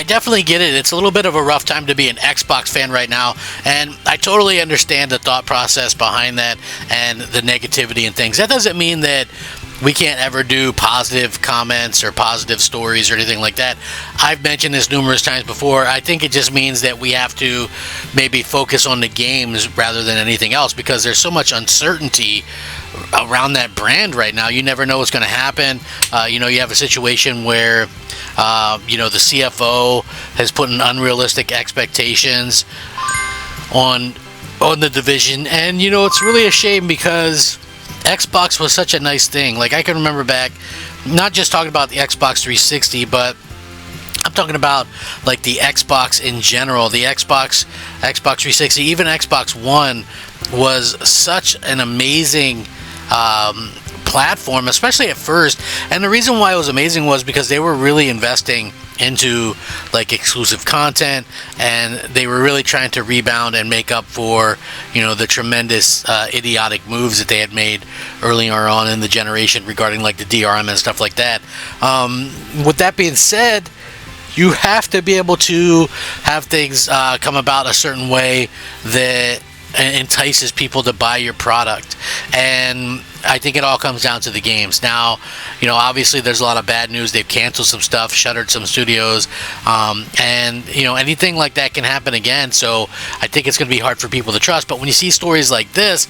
I definitely get it. It's a little bit of a rough time to be an Xbox fan right now, and I totally understand the thought process behind that and the negativity and things. That doesn't mean that we can't ever do positive comments or positive stories or anything like that. I've mentioned this numerous times before. I think it just means that we have to maybe focus on the games rather than anything else, because there's so much uncertainty around that brand right now. You never know what's going to happen. You have a situation where the CFO has put in unrealistic expectations on the division, and it's really a shame because Xbox was such a nice thing. Like, I can remember back, not just talking about the Xbox 360, but I'm talking about like the Xbox in general. The Xbox 360, even Xbox One was such an amazing platform, especially at first. And the reason why it was amazing was because they were really investing into like exclusive content, and they were really trying to rebound and make up for the tremendous idiotic moves that they had made earlier on in the generation regarding like the DRM and stuff like that. With that being said, you have to be able to have things come about a certain way that entices people to buy your product, and I think it all comes down to the games. Now, obviously there's a lot of bad news. They've canceled some stuff, shuttered some studios, and anything like that can happen again. So I think it's going to be hard for people to trust. But when you see stories like this,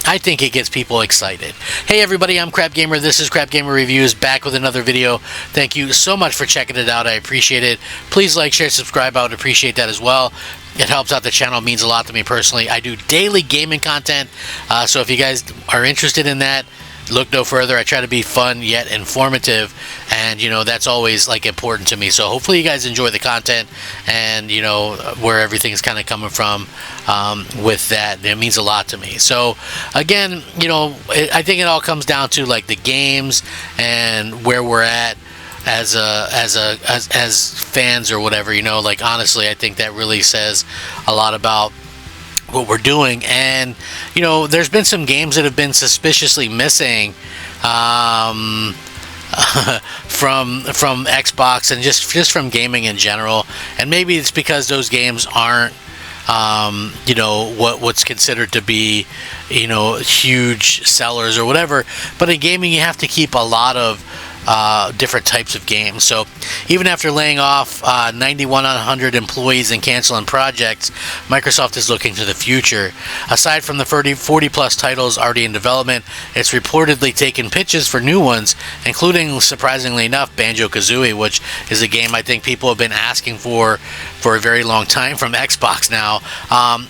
I think it gets people excited. Hey everybody, I'm Crap Gamer. This is Crap Gamer Reviews, back with another video. Thank you so much for checking it out. I appreciate it. Please like, share, subscribe. I would appreciate that as well. It helps out the channel, means a lot to me personally. I do daily gaming content, so if you guys are interested in that, look no further. I try to be fun yet informative, and that's always like important to me. So hopefully you guys enjoy the content, and where everything's kind of coming from with that. It means a lot to me. So again, I think it all comes down to like the games and where we're at as fans or whatever. Like, honestly, I think that really says a lot about what we're doing. And there's been some games that have been suspiciously missing from Xbox and just from gaming in general. And maybe it's because those games aren't what's considered to be huge sellers or whatever. But in gaming, you have to keep a lot of different types of games. So even after laying off 9,100 employees and canceling projects, Microsoft is looking to the future. Aside from the 40 plus titles already in development, it's reportedly taken pitches for new ones, including, surprisingly enough, Banjo-Kazooie, which is a game I think people have been asking for a very long time from Xbox now.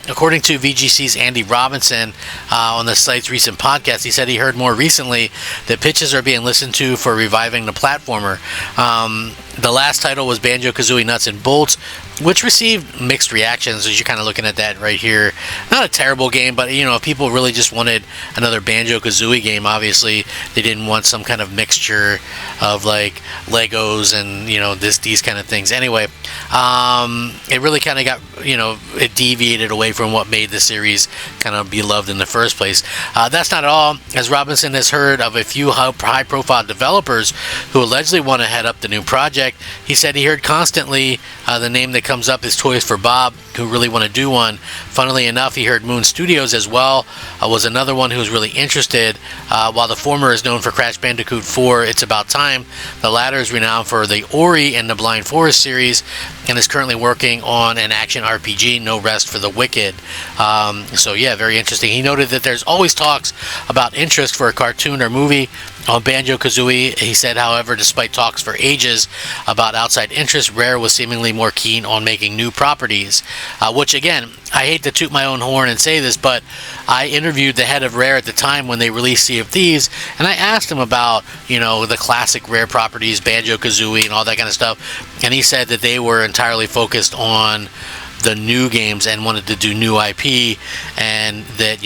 According to VGC's Andy Robinson on the site's recent podcast, he said he heard more recently that pitches are being listened to for reviving the platformer. The last title was Banjo-Kazooie Nuts and Bolts, which received mixed reactions, as you're kind of looking at that right here. Not a terrible game, but if people really just wanted another Banjo-Kazooie game, obviously they didn't want some kind of mixture of like Legos and these kind of things. Anyway, it really kind of got it deviated away from what made the series kind of beloved in the first place. That's not all, as Robinson has heard of a few high-profile developers who allegedly want to head up the new project. He said he heard constantly the name that comes up is Toys for Bob, who really want to do one. Funnily enough, he heard Moon Studios as well was another one who was really interested. While the former is known for Crash Bandicoot 4, It's About Time, the latter is renowned for the Ori and the Blind Forest series, and is currently working on an action RPG, No Rest for the Wicked. So yeah, very interesting. He noted that there's always talks about interest for a cartoon or movie on Banjo-Kazooie. He said, however, despite talks for ages about outside interest, Rare was seemingly more keen on making new properties, which again, I hate to toot my own horn and say this, but I interviewed the head of Rare at the time when they released Sea of Thieves, and I asked him about the classic Rare properties, Banjo-Kazooie and all that kind of stuff, and he said that they were entirely focused on the new games and wanted to do new IP, and that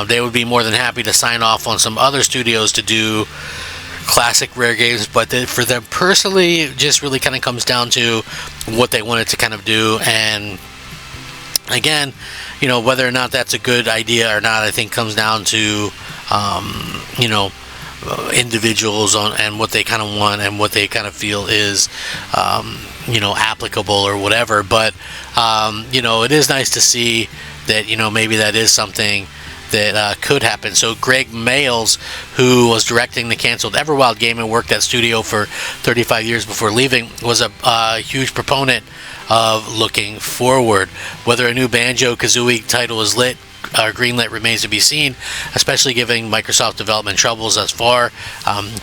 they would be more than happy to sign off on some other studios to do classic Rare games, but for them personally, it just really kind of comes down to what they wanted to kind of do. And again, whether or not that's a good idea or not, I think comes down to individuals and what they kind of want and what they kind of feel is applicable or whatever. But it is nice to see that maybe that is something that could happen. So Greg Mayles, who was directing the canceled Everwild game and worked at studio for 35 years before leaving, was a huge proponent of looking forward. Whether a new Banjo-Kazooie title is greenlit remains to be seen, especially given Microsoft development troubles thus far.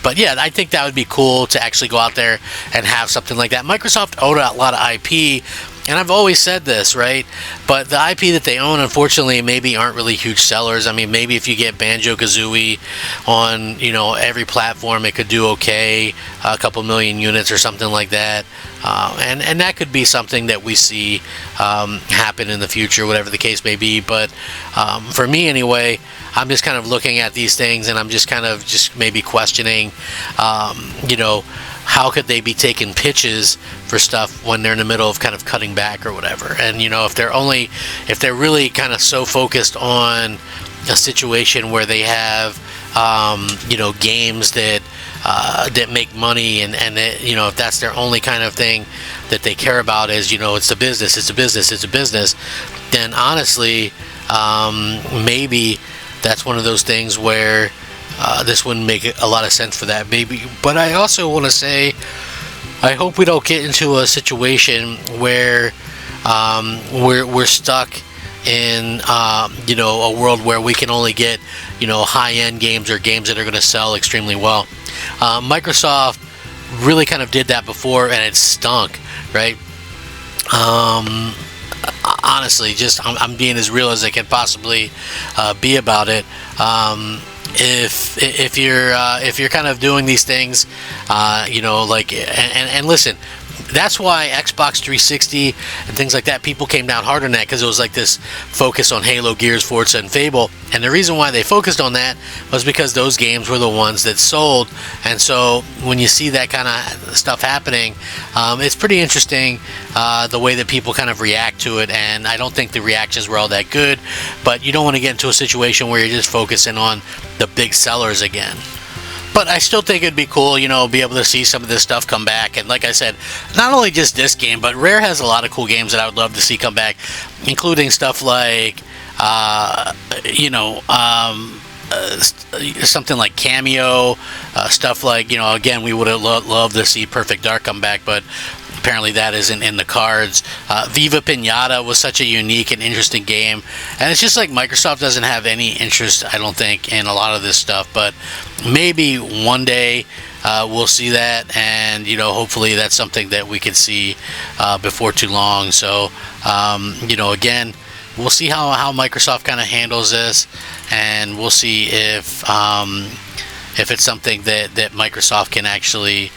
But yeah, I think that would be cool to actually go out there and have something like that. Microsoft owned a lot of IP, and I've always said this, right? But the IP that they own, unfortunately, maybe aren't really huge sellers. I mean, maybe if you get Banjo-Kazooie on, every platform, it could do okay, a couple million units or something like that. And that could be something that we see happen in the future, whatever the case may be. But for me, anyway, I'm just kind of looking at these things, and I'm just kind of maybe questioning, how could they be taking pitches for stuff when they're in the middle of kind of cutting back or whatever? And if they're really kind of so focused on a situation where they have games that make money, and that, if that's their only kind of thing that they care about is it's a business, then honestly, maybe that's one of those things where this wouldn't make a lot of sense for that, maybe. But I also want to say, I hope we don't get into a situation where we're stuck in a world where we can only get high-end games or games that are going to sell extremely well. Microsoft really kind of did that before, and it stunk, right? Honestly, I'm being as real as I can possibly be about it. If you're kind of doing these things, and listen, that's why Xbox 360 and things like that, people came down hard on that, because it was like this focus on Halo, Gears, Forza, and Fable. And the reason why they focused on that was because those games were the ones that sold. And so when you see that kind of stuff happening, it's pretty interesting the way that people kind of react to it. And I don't think the reactions were all that good, but you don't want to get into a situation where you're just focusing on the big sellers again. But I still think it'd be cool, be able to see some of this stuff come back. And like I said, not only just this game, but Rare has a lot of cool games that I would love to see come back, including stuff like, something like Cameo, stuff like, again, we would have loved to see Perfect Dark come back, but apparently that isn't in the cards. Viva Pinata was such a unique and interesting game, and it's just like Microsoft doesn't have any interest, I don't think, in a lot of this stuff. But maybe one day we'll see that, and hopefully that's something that we can see before too long. So again, we'll see how Microsoft kind of handles this, and we'll see if it's something that Microsoft can actually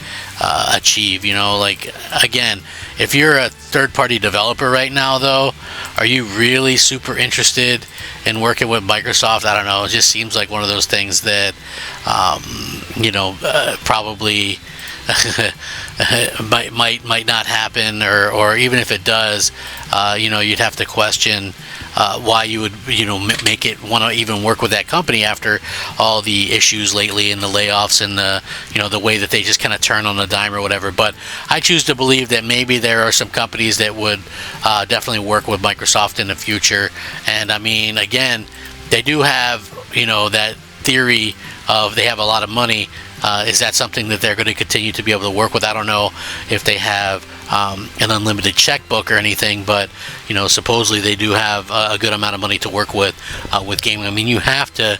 achieve. Again, if you're a third-party developer right now, though, are you really super interested in working with Microsoft? I don't know. It just seems like one of those things that, probably might not happen, or even if it does, you'd have to question why you would make it want to even work with that company after all the issues lately and the layoffs and the way that they just kind of turn on a dime or whatever. But I choose to believe that maybe there are some companies that would definitely work with Microsoft in the future. And I mean, again, they do have that theory of they have a lot of money. Is that something that they're going to continue to be able to work with? I don't know if they have an unlimited checkbook or anything, but supposedly they do have a good amount of money to work with gaming. I mean, you have to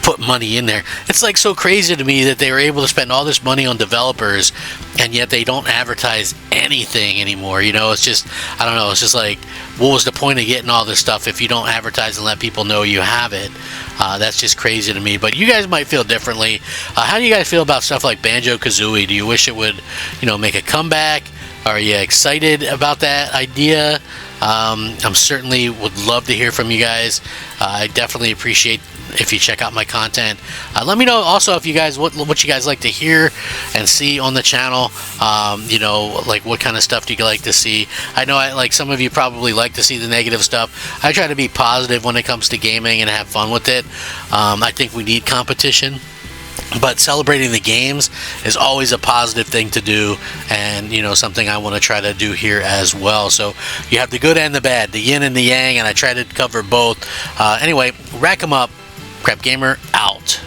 put money in there. It's like so crazy to me that they were able to spend all this money on developers, and yet they don't advertise anything anymore. It's just, I don't know. It's just like, what was the point of getting all this stuff if you don't advertise and let people know you have it? That's just crazy to me. But you guys might feel differently. How do you guys feel about stuff like Banjo-Kazooie? Do you wish it would, make a comeback? Are you excited about that idea? I'm certainly would love to hear from you guys. I definitely appreciate if you check out my content. Let me know also if you guys what you guys like to hear and see on the channel. Like what kind of stuff do you like to see? I know like some of you probably like to see the negative stuff. I try to be positive when it comes to gaming and have fun with it. I think we need competition. But celebrating the games is always a positive thing to do, and something I want to try to do here as well. So you have the good and the bad, the yin and the yang, and I try to cover both. Anyway, rack 'em up. Crap Gamer out.